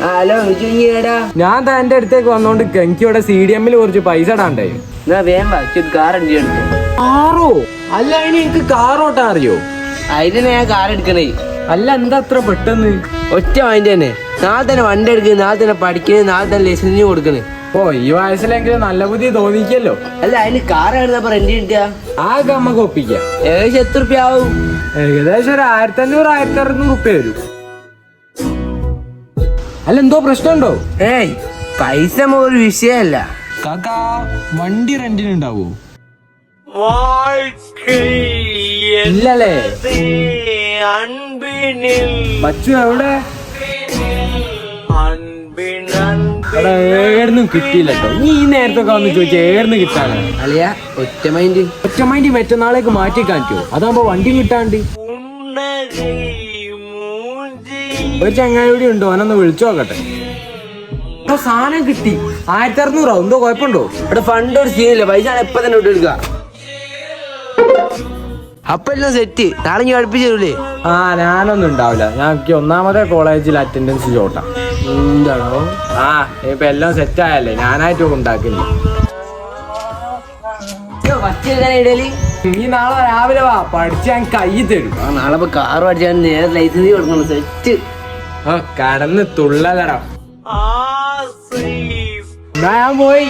Hello വിജുടാ, ഞാൻ എന്റെ അടുത്തേക്ക് വന്നോണ്ട് എനിക്ക് ഇവിടെ CDM കുറച്ച് പൈസ ഇടാണ്ടായി. കാർ എടുത്തു. കാറോ? അല്ല അതിന് എനിക്ക് കാർ ഓട്ടാൻ അറിയോ? അതിന് ഞാൻ കാർ എടുക്കണേ. അല്ല എന്താ അത്ര പെട്ടെന്ന്? ഒറ്റ മൈൻഡ് തന്നെ. നാളെ തന്നെ വണ്ടി എടുക്കുന്നത്, നാളെ തന്നെ പഠിക്കുന്നത്, നാളെ തന്നെ ലൈസൻസ് കൊടുക്കണേ. ഓ ഈ വയസ്സിലെങ്കിലും നല്ല ബുദ്ധി തോന്നിക്കല്ലോ. അല്ല അതിന് കാർ എടുത്തപ്പോ റെന്റ് കിട്ടുക ആകെ അമ്മക്ക് ഒപ്പിക്കാം. ഏകദേശം എത്ര റുപ്യ ആവും? ഏകദേശം ഒരു 1500-1600 റുപ്യ വരും. അല്ല എന്തോ പ്രശ്നമുണ്ടോ? ഏയ് പൈസ ഒരു വിഷയമല്ല. കാക്കാ വണ്ടി റെന്റിനുണ്ടാവോ? ഇല്ലല്ലേ? ബച്ചു എവിടെ? ഏർന്നും കിട്ടിയില്ല കേട്ടോ. നീ ഈ നേരത്തൊക്കെ വന്ന് ചോദിച്ചാൽ ഏർന്ന് കിട്ടാണ്. അല്ലയ ഒറ്റ മൈൻഡ് മറ്റന്നാളേക്ക് മാറ്റി കാണിക്കോ? അതാകുമ്പോ വണ്ടി കിട്ടാണ്ട്. ഒരു ചങ്ങായി കൂടി ഉണ്ടോ? അവനൊന്ന് വിളിച്ചു നോക്കട്ടെ. സാധനം കിട്ടി 1600. എന്തോ കുഴപ്പമുണ്ടോ? ഇവിടെ ഫണ്ട് ഒരു സീനില്ല. പൈസ എപ്പ തന്നെ വിട്ടെടുക്ക. അപ്പൊ എല്ലാം സെറ്റ്. നാളെ ഞാൻ അടുപ്പിച്ചേ. ഞാനൊന്നും ഉണ്ടാവില്ല. ഞാൻ ഒന്നാമത്തെ കോളേജിൽ അറ്റൻഡൻസ് ചോട്ടാം. എന്താണോ? ഇപ്പൊ എല്ലാം സെറ്റ് ആയല്ലേ, ഞാനായിട്ടും ഉണ്ടാക്കില്ല. നീ നാളെ രാവിലെ വാ, പഠിച്ച് ഞാൻ കൈ തരും. നാളെ കാർ പഠിച്ചാൽ നേരെ ലൈസൻസ് കൊടുക്കണം. സെറ്റ്. കടന്ന് തുള്ളലടം. ഞാൻ പോയി.